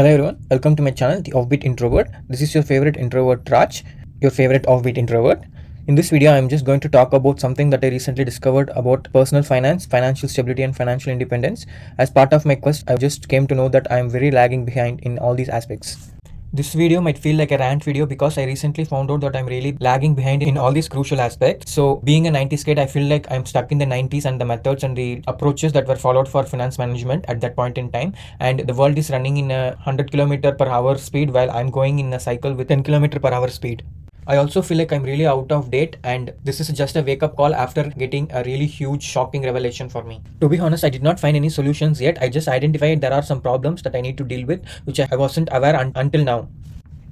Hello everyone, welcome to my channel, the Offbeat Introvert. This is your favorite introvert Raj, your favorite offbeat introvert. In this video, I'm just going to talk about something that I recently discovered about personal finance, financial stability, and financial independence. As part of my quest, I just came to know that I'm very lagging behind in all these aspects. This video might feel like a rant video because I recently found out that I'm really lagging behind in all these crucial aspects. So being a 90s kid, I feel like I'm stuck in the 90s and the methods and the approaches that were followed for finance management at that point in time. And the world is running in a 100 km per hour speed while I'm going in a cycle with 10 km per hour speed. I also feel like I'm really out of date, and this is just a wake up call after getting a really huge shocking revelation for me. To be honest, I did not find any solutions yet. I just identified there are some problems that I need to deal with, which I wasn't aware until now.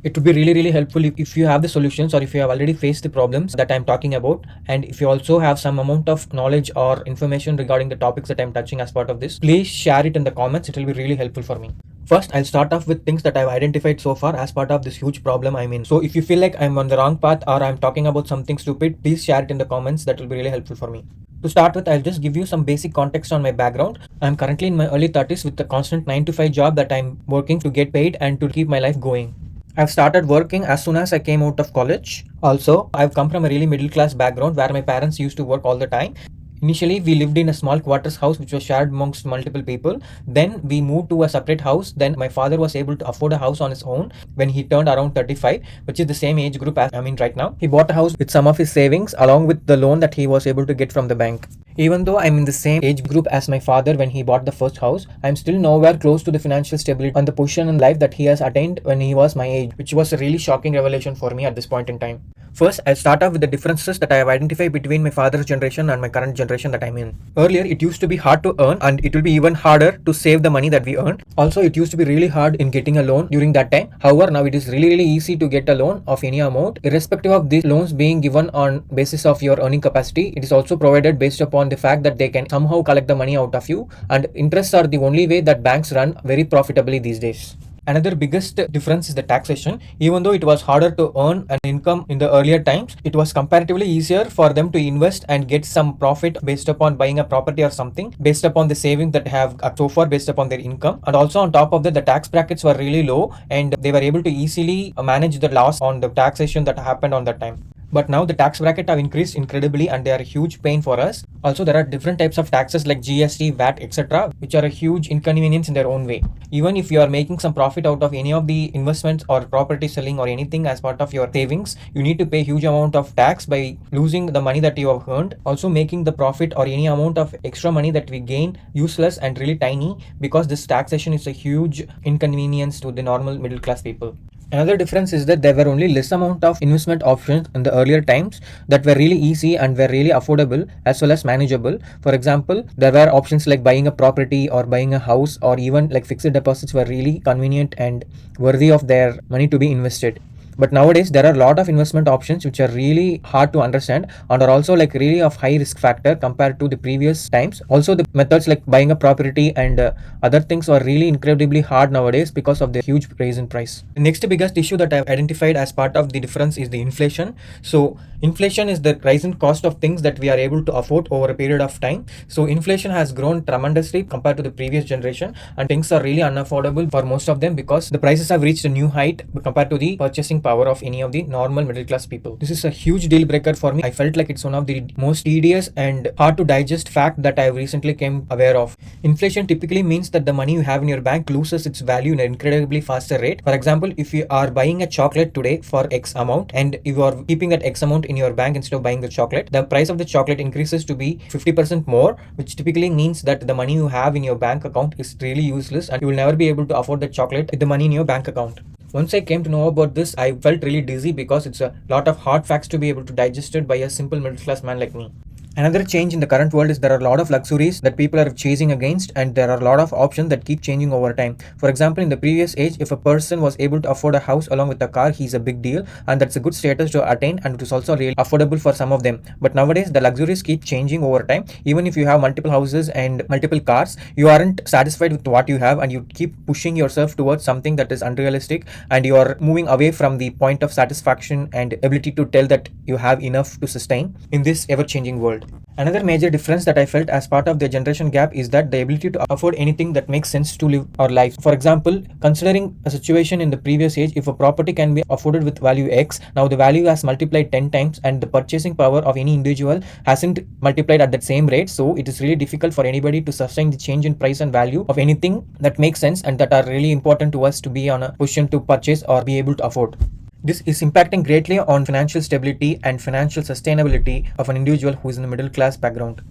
It would be really helpful if you have the solutions, or if you have already faced the problems that I'm talking about, and if you also have some amount of knowledge or information regarding the topics that I'm touching as part of this, please share it in the comments. It will be really helpful for me. First, I'll start off with things that I've identified so far as part of this huge problem I'm in. So if you feel like I'm on the wrong path or I'm talking about something stupid, please share it in the comments. That will be really helpful for me. To start with, I'll just give you some basic context on my background. I'm currently in my early 30s with a constant 9 to 5 job that I'm working to get paid and to keep my life going. I've started working as soon as I came out of college. Also, I've come from a really middle class background where my parents used to work all the time. Initially, we lived in a small quarters house which was shared amongst multiple people. Then we moved to a separate house. Then my father was able to afford a house on his own when he turned around 35, which is the same age group as I'm in right now. He bought a house with some of his savings along with the loan that he was able to get from the bank. Even though I'm in the same age group as my father when he bought the first house, I'm still nowhere close to the financial stability and the position in life that he has attained when he was my age, which was a really shocking revelation for me at this point in time. First, I'll start off with the differences that I have identified between my father's generation and my current generation that I'm in. Earlier, it used to be hard to earn, and it will be even harder to save the money that we earn. Also, it used to be really hard in getting a loan during that time. However, now it is really easy to get a loan of any amount, irrespective of these loans being given on basis of your earning capacity. It is also provided based upon the fact that they can somehow collect the money out of you, and interests are the only way that banks run very profitably these days. Another biggest difference is the taxation. Even though it was harder to earn an income in the earlier times, it was comparatively easier for them to invest and get some profit based upon buying a property or something, based upon the savings that have so far based upon their income. And also on top of that, the tax brackets were really low and they were able to easily manage the loss on the taxation that happened on that time. But now the tax bracket have increased incredibly and they are a huge pain for us. Also, there are different types of taxes like GST, VAT, etc., which are a huge inconvenience in their own way. Even if you are making some profit out of any of the investments or property selling or anything as part of your savings, you need to pay huge amount of tax by losing the money that you have earned. Also, making the profit or any amount of extra money that we gain useless and really tiny, because this taxation is a huge inconvenience to the normal middle class people. Another difference is that there were only less amount of investment options in the earlier times that were really easy and were really affordable as well as manageable. For example, there were options like buying a property or buying a house, or even like fixed deposits were really convenient and worthy of their money to be invested. But nowadays there are a lot of investment options which are really hard to understand and are also like really of high risk factor compared to the previous times. Also, the methods like buying a property and other things are really incredibly hard nowadays because of the huge rise in price. The next biggest issue that I've identified as part of the difference is the inflation. So inflation is the rise in cost of things that we are able to afford over a period of time. So inflation has grown tremendously compared to the previous generation, and things are really unaffordable for most of them because the prices have reached a new height compared to the purchasing power of any of the normal middle class people. This is a huge deal breaker for me. I felt like it's one of the most tedious and hard to digest fact that I recently came aware of. Inflation typically means that the money you have in your bank loses its value in an incredibly faster rate. For example, if you are buying a chocolate today for X amount and you are keeping that X amount in your bank instead of buying the chocolate, the price of the chocolate increases to be 50% more, which typically means that the money you have in your bank account is really useless and you will never be able to afford the chocolate with the money in your bank account. Once I came to know about this, I felt really dizzy because it's a lot of hard facts to be able to digest it by a simple middle class man like me. Another change in the current world is there are a lot of luxuries that people are chasing against, and there are a lot of options that keep changing over time. For example, in the previous age, if a person was able to afford a house along with a car, he's a big deal, and that's a good status to attain, and it is also really affordable for some of them. But nowadays, the luxuries keep changing over time. Even if you have multiple houses and multiple cars, you aren't satisfied with what you have, and you keep pushing yourself towards something that is unrealistic, and you are moving away from the point of satisfaction and ability to tell that you have enough to sustain in this ever-changing world. Another major difference that I felt as part of the generation gap is that the ability to afford anything that makes sense to live our life. For example, considering a situation in the previous age, if a property can be afforded with value X, now the value has multiplied 10 times and the purchasing power of any individual hasn't multiplied at that same rate. So it is really difficult for anybody to sustain the change in price and value of anything that makes sense and that are really important to us to be on a position to purchase or be able to afford. This is impacting greatly on financial stability and financial sustainability of an individual who is in a middle class background.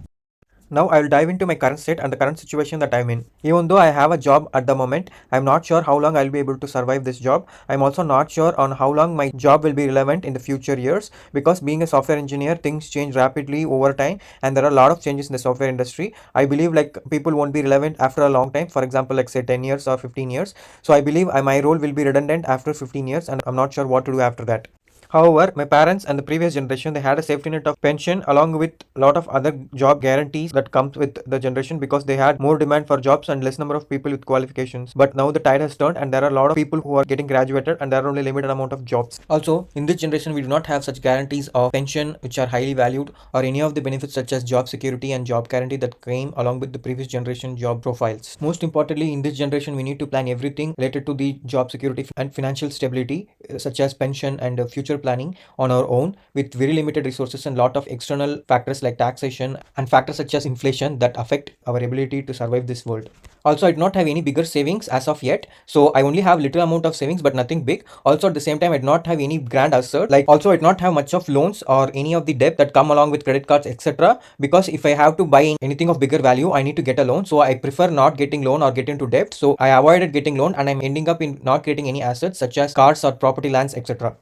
Now I will dive into my current state and the current situation that I'm in. Even though I have a job at the moment, I'm not sure how long I'll be able to survive this job. I'm also not sure on how long my job will be relevant in the future years, because being a software engineer, things change rapidly over time and there are a lot of changes in the software industry. I believe like people won't be relevant after a long time, for example like say 10 years or 15 years. So I believe my role will be redundant after 15 years and I'm not sure what to do after that. However, my parents and the previous generation, they had a safety net of pension along with a lot of other job guarantees that comes with the generation, because they had more demand for jobs and less number of people with qualifications. But now the tide has turned and there are a lot of people who are getting graduated and there are only limited amount of jobs. Also, in this generation, we do not have such guarantees of pension which are highly valued, or any of the benefits such as job security and job guarantee that came along with the previous generation job profiles. Most importantly, in this generation, we need to plan everything related to the job security and financial stability, such as pension and future planning on our own with very limited resources and lot of external factors like taxation and factors such as inflation that affect our ability to survive this world. Also, I do not have any bigger savings as of yet, so I only have little amount of savings but nothing big. Also, at the same time, I do not have any grand assets, like also I do not have much of loans or any of the debt that come along with credit cards, etc. Because if I have to buy anything of bigger value, I need to get a loan, so I prefer not getting loan or get into debt. So I avoided getting loan and I'm ending up in not getting any assets such as cars or property, lands, etc.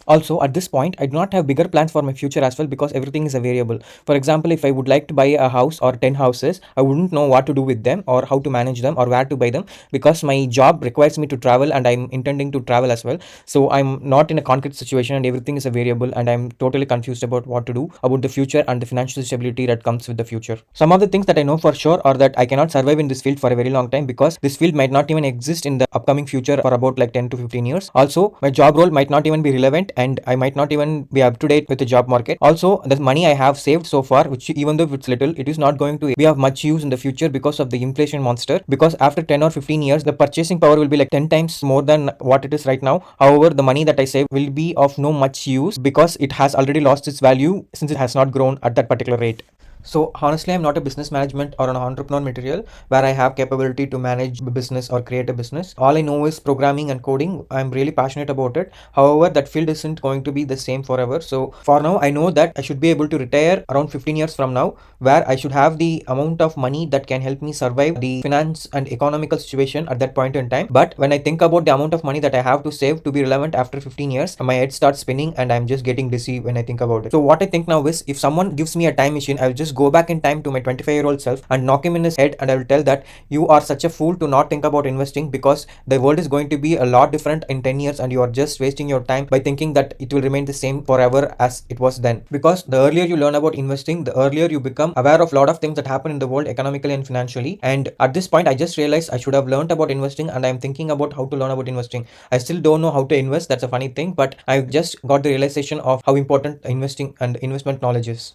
Also, at this point, I do not have bigger plans for my future as well, because everything is a variable. For example, if I would like to buy a house or 10 houses, I wouldn't know what to do with them or how to manage them or where to buy them, because my job requires me to travel and I'm intending to travel as well. So I'm not in a concrete situation and everything is a variable and I'm totally confused about what to do about the future and the financial stability that comes with the future. Some of the things that I know for sure are that I cannot survive in this field for a very long time, because this field might not even exist in the upcoming future for about like 10 to 15 years. Also, my job role might not even be relevant and I might not even be up to date with the job market. Also, the money I have saved so far, which even though it's little, it is not going to be of much use in the future because of the inflation monster. Because after 10 or 15 years, the purchasing power will be like 10 times more than what it is right now. However, the money that I save will be of no much use because it has already lost its value since it has not grown at that particular rate. So honestly, I'm not a business management or an entrepreneur material where I have capability to manage a business or create a business. All I know is programming and coding. I'm really passionate about it. However, that field isn't going to be the same forever. So for now, I know that I should be able to retire around 15 years from now, where I should have the amount of money that can help me survive the finance and economical situation at that point in time. But when I think about the amount of money that I have to save to be relevant after 15 years, my head starts spinning and I'm just getting dizzy when I think about it. So what I think now is, if someone gives me a time machine, I'll just go back in time to my 25-year-old self and knock him in his head and I will tell that you are such a fool to not think about investing, because the world is going to be a lot different in 10 years and you are just wasting your time by thinking that it will remain the same forever as it was then. Because the earlier you learn about investing, the earlier you become aware of a lot of things that happen in the world economically and financially. And at this point, I just realized I should have learned about investing and I'm thinking about how to learn about investing. I still don't know how to invest. That's a funny thing, but I just got the realization of how important investing and investment knowledge is.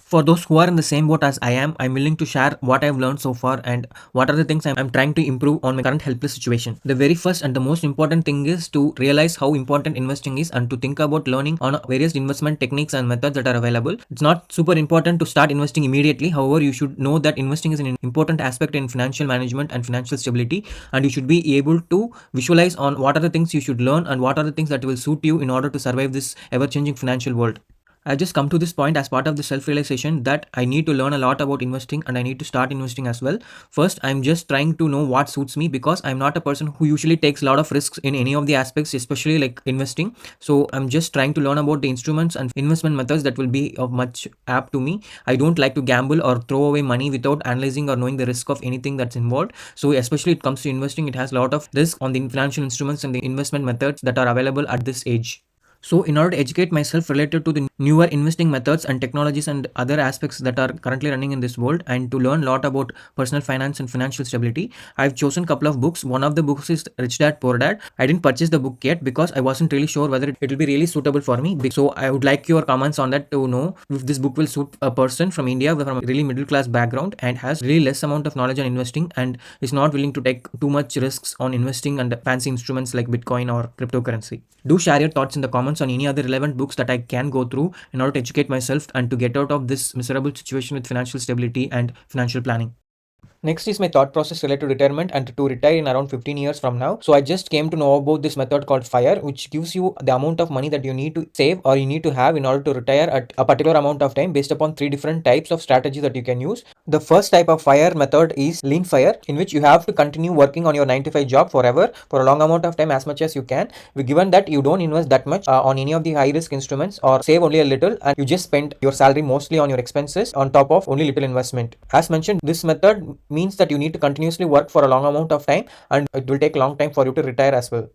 For those who are in the same boat as I am, I'm willing to share what I've learned so far and what are the things I'm trying to improve on my current helpless situation. The very first and the most important thing is to realize how important investing is and to think about learning on various investment techniques and methods that are available. It's not super important to start investing immediately. However, you should know that investing is an important aspect in financial management and financial stability, and you should be able to visualize on what are the things you should learn and what are the things that will suit you in order to survive this ever-changing financial world. I just come to this point as part of the self-realization that I need to learn a lot about investing and I need to start investing as well. First, I'm just trying to know what suits me, because I'm not a person who usually takes a lot of risks in any of the aspects, especially like investing. So I'm just trying to learn about the instruments and investment methods that will be of much apt to me. I don't like to gamble or throw away money without analyzing or knowing the risk of anything that's involved. So especially it comes to investing, it has a lot of risk on the financial instruments and the investment methods that are available at this age. So, in order to educate myself related to the newer investing methods and technologies and other aspects that are currently running in this world, and to learn a lot about personal finance and financial stability, I've chosen a couple of books. One of the books is Rich Dad Poor Dad. I didn't purchase the book yet because I wasn't really sure whether it will be really suitable for me. So, I would like your comments on that to know if this book will suit a person from India from a really middle class background and has really less amount of knowledge on investing and is not willing to take too much risks on investing and fancy instruments like Bitcoin or cryptocurrency. Do share your thoughts in the comments on any other relevant books that I can go through in order to educate myself and to get out of this miserable situation with financial stability and financial planning. Next is my thought process related to retirement and to retire in around 15 years from now. So I just came to know about this method called FIRE, which gives you the amount of money that you need to save or you need to have in order to retire at a particular amount of time based upon three different types of strategies that you can use. The first type of FIRE method is lean FIRE, in which you have to continue working on your 9 to 5 job forever for a long amount of time as much as you can. Given that you don't invest that much on any of the high risk instruments or save only a little and you just spend your salary mostly on your expenses on top of only little investment. As mentioned, this method means that you need to continuously work for a long amount of time and it will take a long time for you to retire as well.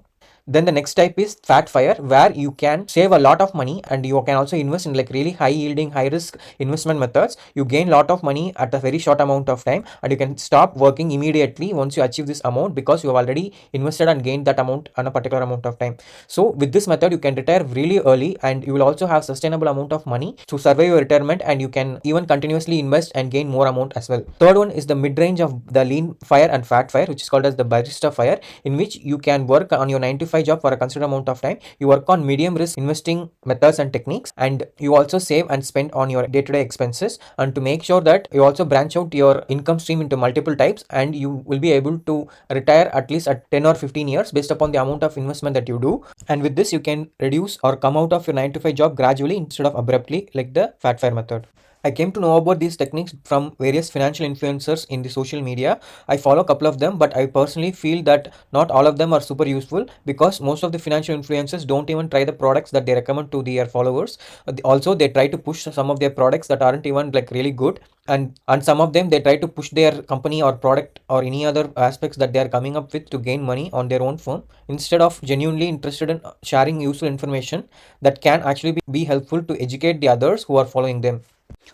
Then the next type is fat fire, where you can save a lot of money and you can also invest in like really high yielding, high risk investment methods. You gain a lot of money at a very short amount of time and you can stop working immediately once you achieve this amount because you have already invested and gained that amount on a particular amount of time. So with this method, you can retire really early and you will also have sustainable amount of money to survive your retirement, and you can even continuously invest and gain more amount as well. Third one is the mid range of the lean fire and fat fire, which is called as the barista fire, in which you can work on your 9 to 5 job for a considerable amount of time. You work on medium risk investing methods and techniques, and you also save and spend on your day-to-day expenses, and to make sure that you also branch out your income stream into multiple types, and you will be able to retire at least at 10 or 15 years based upon the amount of investment that you do. And with this, you can reduce or come out of your 9 to 5 job gradually instead of abruptly like the fat fire method. I came to know about these techniques from various financial influencers in the social media. I follow a couple of them, but I personally feel that not all of them are super useful because most of the financial influencers don't even try the products that they recommend to their followers. Also, they try to push some of their products that aren't even like really good, and some of them they try to push their company or product or any other aspects that they are coming up with to gain money on their own firm instead of genuinely interested in sharing useful information that can actually be helpful to educate the others who are following them.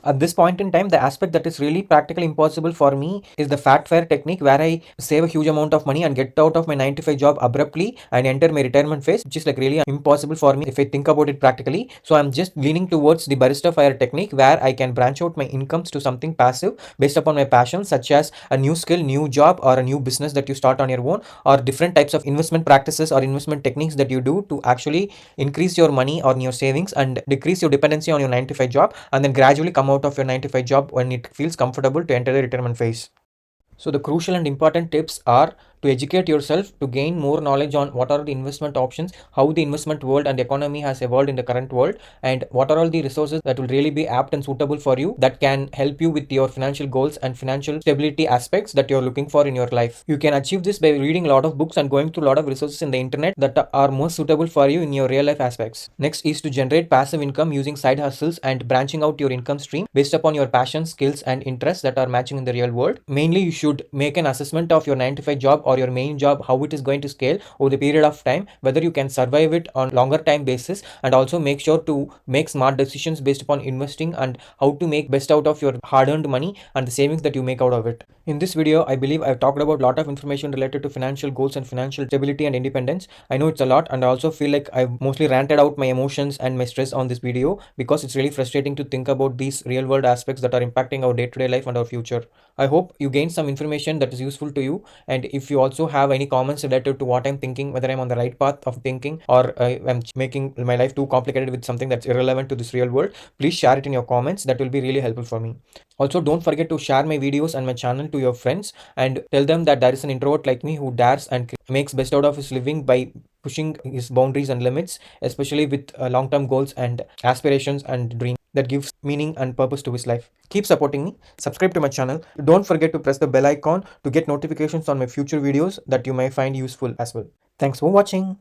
At this point in time, the aspect that is really practically impossible for me is the fat fire technique, where I save a huge amount of money and get out of my 9 to 5 job abruptly and enter my retirement phase, which is like really impossible for me if I think about it practically. So I'm just leaning towards the barista fire technique, where I can branch out my incomes to something passive based upon my passions, such as a new skill, new job, or a new business that you start on your own, or different types of investment practices or investment techniques that you do to actually increase your money or your savings and decrease your dependency on your 9 to 5 job, and then gradually come out of your 9 to 5 job when it feels comfortable to enter the retirement phase. So the crucial and important tips are to educate yourself to gain more knowledge on what are the investment options, how the investment world and economy has evolved in the current world, and what are all the resources that will really be apt and suitable for you that can help you with your financial goals and financial stability aspects that you're looking for in your life. You can achieve this by reading a lot of books and going through a lot of resources in the internet that are most suitable for you in your real life aspects. Next is to generate passive income using side hustles and branching out your income stream based upon your passions, skills, and interests that are matching in the real world. Mainly, you should make an assessment of your 9 to 5 job or your main job, how it is going to scale over the period of time, whether you can survive it on longer time basis, and also make sure to make smart decisions based upon investing and how to make best out of your hard earned money and the savings that you make out of it. In this video, I believe I've talked about a lot of information related to financial goals and financial stability and independence. I know it's a lot, and I also feel like I've mostly ranted out my emotions and my stress on this video because it's really frustrating to think about these real world aspects that are impacting our day-to-day life and our future. I hope you gained some information that is useful to you, and if you also have any comments related to what I'm thinking, whether I'm on the right path of thinking or I'm making my life too complicated with something that's irrelevant to this real world, please share it in your comments. That will be really helpful for me. Also, don't forget to share my videos and my channel to your friends and tell them that there is an introvert like me who dares and makes best out of his living by pushing his boundaries and limits, especially with long-term goals and aspirations and dreams that gives meaning and purpose to his life. Keep supporting me. Subscribe to my channel. Don't forget to press the bell icon to get notifications on my future videos that you may find useful as well. Thanks for watching.